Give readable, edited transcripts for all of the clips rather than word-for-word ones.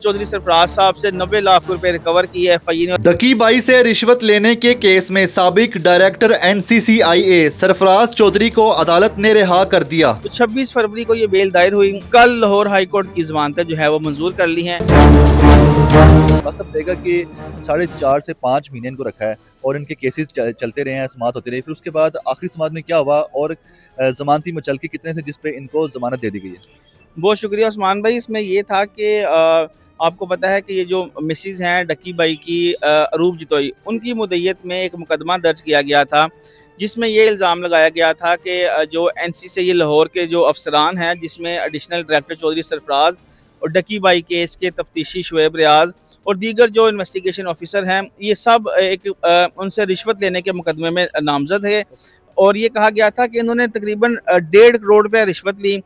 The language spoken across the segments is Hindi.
चौधरी सरफराज साहब से 90 लाख रुपए रिकवर किए एफआईए ने। डकीबाई से रिश्वत लेने के केस में साबिक डायरेक्टर एनसीसीआईए सरफराज चौधरी को अदालत ने रिहा कर दिया। तो 26 फरवरी को ये बेल दायर हुई। कल लाहौर हाई कोर्ट की जमानतें जो है वो मंजूर कर ली हैं। सब देगा कि 4.5 से 5 महीने इनको रखा है और इनके केसेस चलते रहे हैं, समाअत होती रही। फिर उसके बाद आखिरी समाअत में क्या हुआ और जमानती मचल के कितने थे जिस पे इनको जमानत दे दी गई है। बहुत शुक्रिया उस्मान भाई। इसमें ये था कि आपको पता है कि ये जो मिसिज हैं डकी बाई की अरूब जितोई, उनकी मुद्दत में एक मुकदमा दर्ज किया गया था जिसमें ये इल्ज़ाम लगाया गया था कि जो एनसी से ये लाहौर के जो अफसरान हैं, जिसमें एडिशनल डायरेक्टर चौधरी सरफराज और डकी बाई केस के तफ्तीशी शुएब रियाज और दीगर जो इन्वेस्टिगेशन ऑफिसर हैं, ये सब एक उनसे रिश्वत लेने के मुकदमे में नामजद है। और ये कहा गया था कि इन्होंने तकरीबन 1.5 करोड़ रुपये रिश्वत ली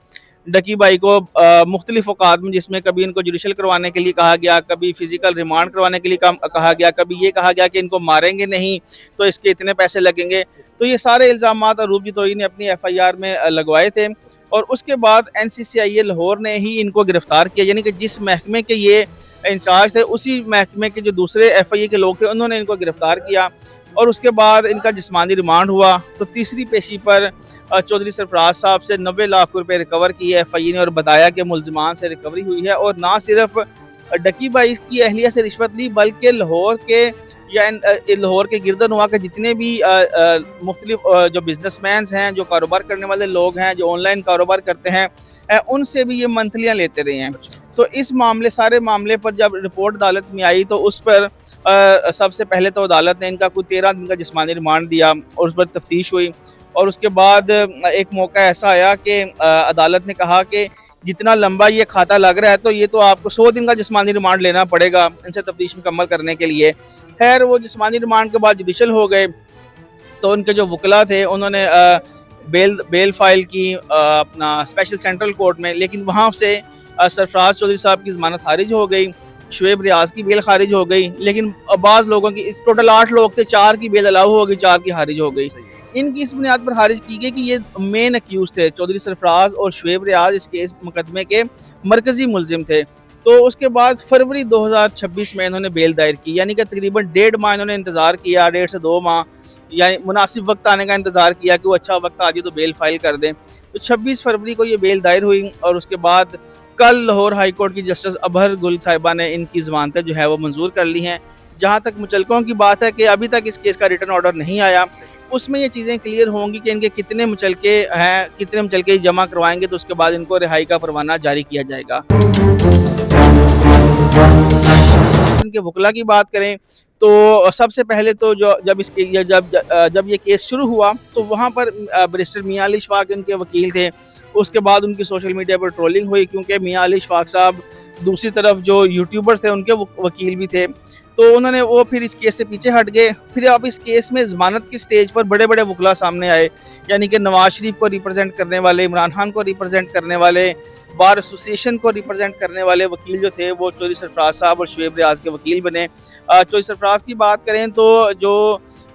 डकी बाई को मुख्तलिफ औकात में, जिसमें कभी इनको जुडिशल करवाने के लिए कहा गया, कभी फिजिकल रिमांड करवाने के लिए कहा गया, कभी ये कहा गया कि इनको मारेंगे नहीं तो इसके इतने पैसे लगेंगे। तो ये सारे इल्ज़ाम अरूब जितोई ने अपनी एफआईआर में लगवाए थे और उसके बाद एनसीसीआईए लाहौर ने ही इनको गिरफ्तार किया। यानी कि जिस महकमे के ये इंचार्ज थे उसी महकमे के जो दूसरे एफआईए के लोग थे उन्होंने इनको गिरफ्तार किया और उसके बाद इनका जिस्मानी रिमांड हुआ। तो तीसरी पेशी पर चौधरी सरफराज साहब से 90 लाख रुपए रिकवर किए एफआईए ने और बताया कि मुल्जिमान से रिकवरी हुई है और ना सिर्फ डकी बाई की अहलिया से रिश्वत ली बल्कि लाहौर के या लाहौर के गिरदनुमा के जितने भी मुख्तलिफ जो बिजनेसमैन हैं, जो कारोबार करने वाले लोग हैं, जो ऑनलाइन कारोबार करते हैं, उनसे भी ये मंथलियाँ लेते रहे हैं। तो इस सारे मामले पर जब रिपोर्ट अदालत में आई तो उस पर सबसे पहले तो अदालत ने इनका कोई 13 दिन का जिस्मानी रिमांड दिया और उस पर तफ्तीश हुई और उसके बाद एक मौका ऐसा आया कि अदालत ने कहा कि जितना लंबा ये खाता लग रहा है तो ये तो आपको 100 दिन का जिस्मानी रिमांड लेना पड़ेगा इनसे तफ्तीश मुकम्मल करने के लिए। खैर, वो जिस्मानी रिमांड के बाद जुडिशल हो गए तो उनके जो वकला थे उन्होंने बेल फाइल की अपना स्पेशल सेंट्रल कोर्ट में, लेकिन वहाँ से सरफराज चौधरी साहब की ज़मानत खारिज हो गई, शुएब रियाज की बेल खारिज हो गई, लेकिन बाज़ लोगों की, इस टोटल 8 लोग थे, 4 की बेल अलाउ हो गई, 4 की खारिज हो गई। इनकी इस बुनियाद पर खारिज की गई कि ये मेन अक्यूज थे, चौधरी सरफराज और शुएब रियाज इस केस मुकदमे के मरकजी मुलजिम थे। तो उसके बाद फरवरी 2026 में इन्होंने बेल दायर की, यानी कि तकरीबन 1.5 माह इन्होंने इंतज़ार किया, 1.5 से 2 माह, यानी मुनासिब वक्त आने का इंतज़ार किया कि वो अच्छा वक्त आ जाए तो बेल फाइल कर दें। तो 26 फरवरी को ये बेल दायर हुई और उसके बाद कल लाहौर हाई कोर्ट की जस्टिस अबहर गुल साहिबा ने इनकी ज़मानतें जो है वो मंजूर कर ली हैं। जहाँ तक मुचलकों की बात है कि अभी तक इस केस का रिटर्न ऑर्डर नहीं आया, उसमें ये चीज़ें क्लियर होंगी कि इनके कितने मुचलके हैं, कितने मुचलके जमा करवाएंगे तो उसके बाद इनको रिहाई का परवाना जारी किया जाएगा। इनके वकला की बात करें तो सबसे पहले तो जब ये केस शुरू हुआ तो वहाँ पर बैरिस्टर मियां अली इशफाक इनके वकील थे। उसके बाद उनकी सोशल मीडिया पर ट्रोलिंग हुई क्योंकि मियां अली इशफाक साहब दूसरी तरफ जो यूट्यूबर्स थे उनके वकील भी थे, तो उन्होंने वो फिर इस केस से पीछे हट गए। फिर अब इस केस में ज़मानत की स्टेज पर बड़े बड़े वकला सामने आए, यानी कि नवाज शरीफ को रिप्रेजेंट करने वाले, इमरान खान को रिप्रेजेंट करने वाले, बार एसोसिएशन को रिप्रेजेंट करने वाले वकील जो थे वो चौधरी सरफराज साहब और शुएब रियाज के वकील बने। चौधरी सरफराज की बात करें तो जो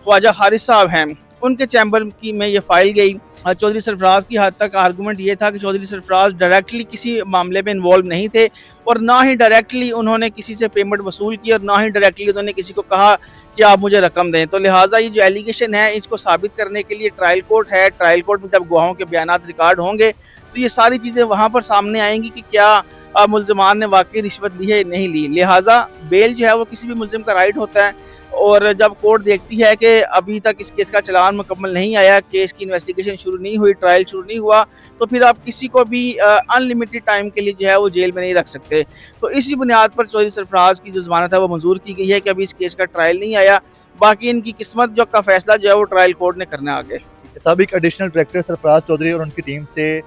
ख्वाजा हारिस साहब हैं उनके चैम्बर की में ये फाइल गई। चौधरी सरफराज की हद तक आर्गूमेंट ये था कि चौधरी सरफराज डायरेक्टली किसी मामले में इन्वॉल्व नहीं थे और ना ही डायरेक्टली उन्होंने किसी से पेमेंट वसूल की और ना ही डायरेक्टली उन्होंने किसी को कहा कि आप मुझे रकम दें। तो लिहाजा ये जो एलिगेशन है इसको साबित करने के लिए ट्रायल कोर्ट है। ट्रायल कोर्ट में जब गवाहों के बयानात रिकॉर्ड होंगे तो ये सारी चीज़ें वहाँ पर सामने आएंगी कि क्या मुल्ज़िमान ने वाकई रिश्वत ली है नहीं ली। लिहाजा बेल जो है वो किसी भी मुल्ज़िम का राइट होता है और जब कोर्ट देखती है कि अभी तक इस केस का चलान मुकम्मल नहीं आया, केस की इन्वेस्टिगेशन शुरू नहीं हुई, ट्रायल शुरू नहीं हुआ, तो फिर आप किसी को भी अनलिमिटेड टाइम के लिए जो है वो जेल में नहीं रख सकते। तो इसी बुनियाद पर चौधरी सरफराज की जो ज़मानत है वो मंजूर की गई है कि अभी इस केस का ट्रायल नहीं आया, बाकी इनकी किस्मत जो का फैसला जो है वो ट्रायल कोर्ट ने करना आगे। साबिक एडिशनल डायरेक्टर सरफराज चौधरी और उनकी टीम से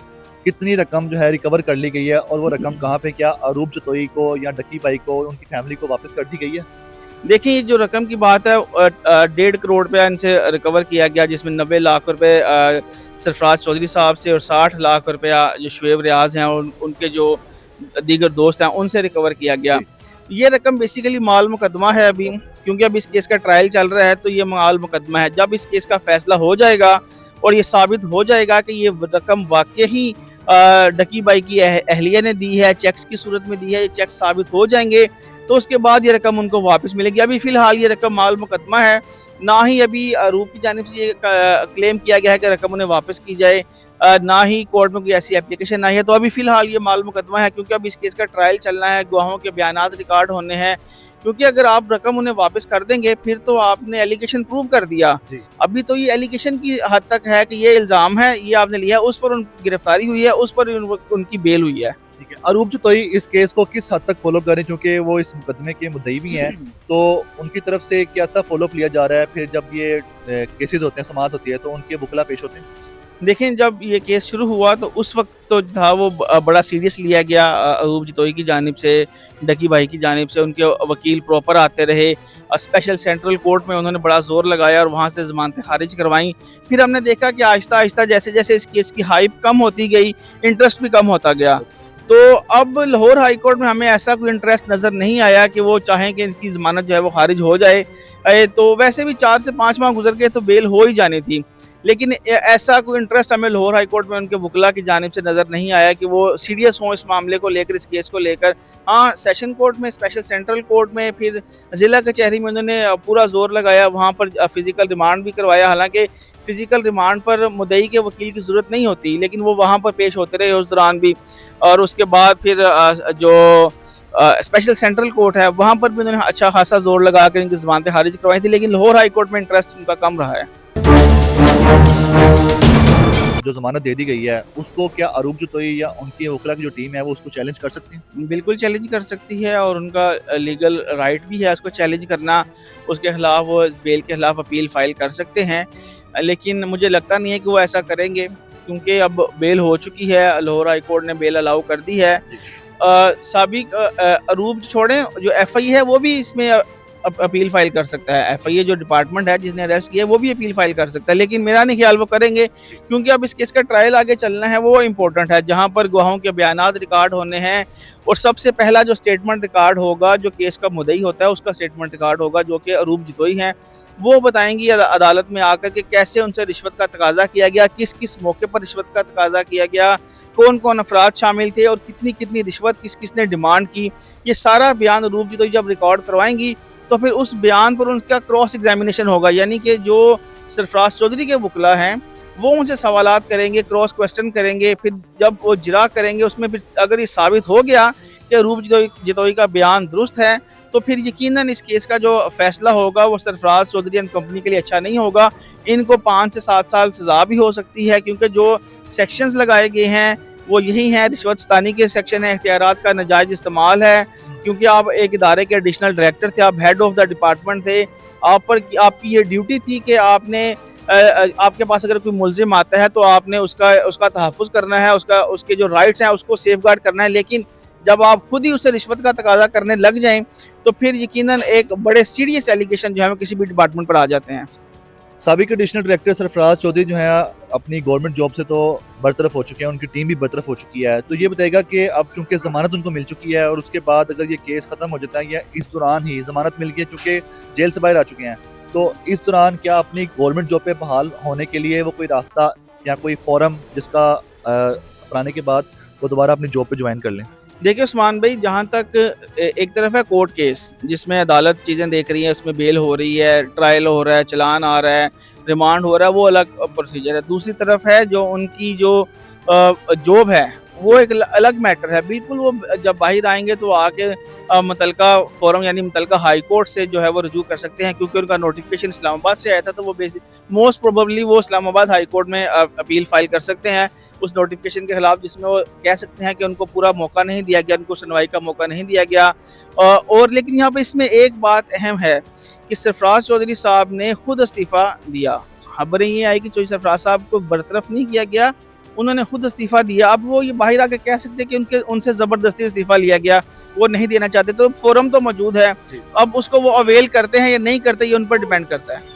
कितनी रकम जो है रिकवर कर ली गई है और वो रकम कहाँ पे, क्या अरूब जितोई को या डकी बाई को, उनकी फैमिली को वापस कर दी गई है? देखिए, जो रकम की बात है 1.5 करोड़ रुपया इनसे रिकवर किया गया, जिसमें 90 लाख रुपए सरफराज चौधरी साहब से और 60 लाख रुपया जो शुएब रियाज हैं और उनके जो दीगर दोस्त हैं उनसे रिकवर किया गया। ये रकम बेसिकली माल मुकदमा है अभी, क्योंकि अब इस केस का ट्रायल चल रहा है तो ये माल मुकदमा है। जब इस केस का फैसला हो जाएगा और ये साबित हो जाएगा कि ये रकम वाकई ही डकी बाई की अहलिया ने दी है, चेक्स की सूरत में दी है, ये चेक्स साबित हो जाएंगे तो उसके बाद ये रकम उनको वापस मिलेगी। अभी फ़िलहाल ये रकम माल मुकदमा है, ना ही अभी रूप की जानिब से ये क्लेम किया गया है कि रकम उन्हें वापस की जाए, ना ही कोर्ट में कोई ऐसी एप्लीकेशन आई है। तो अभी फ़िलहाल ये माल मुकदमा है, क्योंकि अब इस केस का ट्रायल चलना है, गवाहों के बयानात रिकॉर्ड होने हैं, क्योंकि अगर आप रकम उन्हें वापस कर देंगे फिर तो आपने एलिगेशन प्रूव कर दिया। अभी तो ये एलिगेशन की हद तक है कि ये इल्ज़ाम है, ये आपने लिया, उस पर उनकी गिरफ्तारी हुई है, उस पर उनकी बेल हुई है। ठीक है, अरूप जोतोई इस केस को किस हद तक फॉलो करें, क्योंकि वो इस मुकदमे के मुद्दई भी हैं, तो उनकी तरफ से कैसा फॉलोअप लिया जा रहा है? फिर जब ये केसेस होते हैं, समाअत होती है, तो उनके वकला पेश होते हैं? देखें, जब ये केस शुरू हुआ तो उस वक्त तो था वो बड़ा सीरियस लिया गया अरूप जोतोई की जानिब से, डकी भाई की जानिब से, उनके वकील प्रॉपर आते रहे, स्पेशल सेंट्रल कोर्ट में उन्होंने बड़ा जोर लगाया और वहाँ से ज़मानतें खारिज करवाईं। फिर हमने देखा कि आहिस्ता आहिस्ता जैसे जैसे इस केस की हाइप कम होती गई, इंटरेस्ट भी कम होता गया। तो अब लाहौर हाई कोर्ट में हमें ऐसा कोई इंटरेस्ट नज़र नहीं आया कि वो चाहें कि इनकी ज़मानत जो है वो खारिज हो जाए। तो वैसे भी 4 से 5 माह गुजर गए तो बेल हो ही जानी थी, लेकिन ऐसा कोई इंटरेस्ट हमें लाहौर हाई कोर्ट में उनके वकला की जानिब से नज़र नहीं आया कि वो सीरियस हों इस मामले को लेकर, इस केस को लेकर। हाँ, सेशन कोर्ट में, स्पेशल सेंट्रल कोर्ट में, फिर ज़िला कचहरी में उन्होंने पूरा जोर लगाया, वहाँ पर फ़िज़िकल रिमांड भी करवाया। हालांकि फ़िज़िकल रिमांड पर मुद्दई के वकील की ज़रूरत नहीं होती, लेकिन वो वहाँ पर पेश होते रहे उस दौरान भी। और उसके बाद फिर जो स्पेशल सेंट्रल कोर्ट है वहाँ पर भी उन्होंने अच्छा खासा जोर लगा कर इनकी ज़मानतें खारिज करवाई थी, लेकिन लाहौर हाई कोर्ट में इंटरेस्ट उनका कम रहा है। जो जमानत दे दी गई है उसको क्या अरूप जोतोई या उनकी वकला की जो टीम है वो उसको चैलेंज कर सकती है? बिल्कुल चैलेंज कर सकती है, और उनका लीगल राइट भी है उसको चैलेंज करना। उसके खिलाफ वो इस बेल के खिलाफ अपील फाइल कर सकते हैं, लेकिन मुझे लगता नहीं है कि वो ऐसा करेंगे, क्योंकि अब बेल हो चुकी है, लाहौर हाई कोर्ट ने बेल अलाउ कर दी है। साबिक अरूप छोड़ें, जो FI है वो भी इसमें अपील फाइल कर सकता है। FIA जो डिपार्टमेंट है जिसने अरेस्ट किया वो भी अपील फाइल कर सकता है, लेकिन मेरा नहीं ख्याल वो करेंगे, क्योंकि अब इस केस का ट्रायल आगे चलना है, वो इम्पोर्टेंट है, जहां पर गवाहों के बयानात रिकॉर्ड होने हैं। और सबसे पहला जो स्टेटमेंट रिकॉर्ड होगा, जो केस का मुद्दई होता है उसका स्टेटमेंट रिकॉर्ड होगा, जो कि अरूप जोतोई हैं, वो बताएंगी अदालत में आकर के कैसे उनसे रिश्वत का तकाजा किया गया, किस किस मौके पर रिश्वत का तकाजा किया गया, कौन कौन अफराद शामिल थे और कितनी कितनी रिश्वत किस किसने डिमांड की। ये सारा बयान अरूप जोतोई जब रिकॉर्ड करवाएंगी तो फिर उस बयान पर उनका क्रॉस एग्जामिनेशन होगा, यानी कि जो सरफराज चौधरी के वकला हैं वो उनसे सवालात करेंगे, क्रॉस क्वेश्चन करेंगे। फिर जब वो जिरा करेंगे उसमें फिर अगर ये साबित हो गया कि अरूप जोतोई का बयान दुरुस्त है, तो फिर यकीनन इस केस का जो फैसला होगा वो सरफराज चौधरी एंड कंपनी के लिए अच्छा नहीं होगा। इनको 5 से 7 साल सज़ा भी हो सकती है, क्योंकि जो सेक्शंस लगाए गए हैं वो यही हैं, रिश्वत स्तानी के सेक्शन है, इख्तियारात का नाजायज़ इस्तेमाल है, क्योंकि आप एक इदारे के एडिशनल डायरेक्टर थे, आप हेड ऑफ द डिपार्टमेंट थे, आप पर आपकी ये ड्यूटी थी कि आपने आपके पास अगर कोई मुल्जिम आता है तो आपने उसका तहफ़्फ़ुज़ करना है, उसके जो राइट्स हैं उसको सेफगार्ड करना है। लेकिन जब आप खुद ही उससे रिश्वत का तकाजा करने लग जाएं तो फिर यकीनन एक बड़े सीरियस एलिगेशन जो है किसी भी डिपार्टमेंट पर आ जाते हैं। साबिक एडिशनल डायरेक्टर सरफराज चौधरी जो है अपनी गवर्नमेंट जॉब से तो बरतरफ हो चुके हैं, उनकी टीम भी बरतरफ हो चुकी है, तो ये बताएगा कि अब चूंकि ज़मानत उनको मिल चुकी है और उसके बाद अगर ये केस ख़त्म हो जाता है या इस दौरान ही ज़मानत मिल गई चूँकि जेल से बाहर आ चुके हैं, तो इस दौरान क्या अपनी गवर्नमेंट जॉब पे बहाल होने के लिए वो कोई रास्ता या कोई फोरम जिसका अपनाने के बाद वो दोबारा अपनी जॉब पे ज्वाइन कर लें? देखिए उस्मान भाई, जहाँ तक एक तरफ है कोर्ट केस जिसमें अदालत चीज़ें देख रही है, उसमें बेल हो रही है, ट्रायल हो रहा है, चलान आ रहा है, रिमांड हो रहा है, वो अलग प्रोसीजर है। दूसरी तरफ है जो उनकी जो जॉब है वो एक अलग मैटर है। बिल्कुल वो जब बाहर आएंगे तो आके मुतलका फोरम यानी मुतलका हाई कोर्ट से जो है वो रजू कर सकते हैं, क्योंकि उनका नोटिफिकेशन इस्लामाबाद से आया था, तो वो मोस्ट प्रोबेबली वो इस्लामाबाद हाई कोर्ट में अपील फाइल कर सकते हैं उस नोटिफिकेशन के खिलाफ, जिसमें वो कह सकते हैं कि उनको पूरा मौका नहीं दिया गया, उनको सुनवाई का मौका नहीं दिया गया। और लेकिन यहाँ पे इसमें एक बात अहम है कि सरफराज चौधरी साहब ने खुद इस्तीफ़ा दिया। खबरें ये आई कि सरफराज साहब को बरतरफ नहीं किया गया, उन्होंने खुद इस्तीफ़ा दिया। अब वो ये बाहर आके कह सकते हैं कि उनसे ज़बरदस्ती इस्तीफ़ा लिया गया, वो नहीं देना चाहते, तो फोरम तो मौजूद है, अब उसको वो अवेल करते हैं या नहीं करते ये उन पर डिपेंड करता है।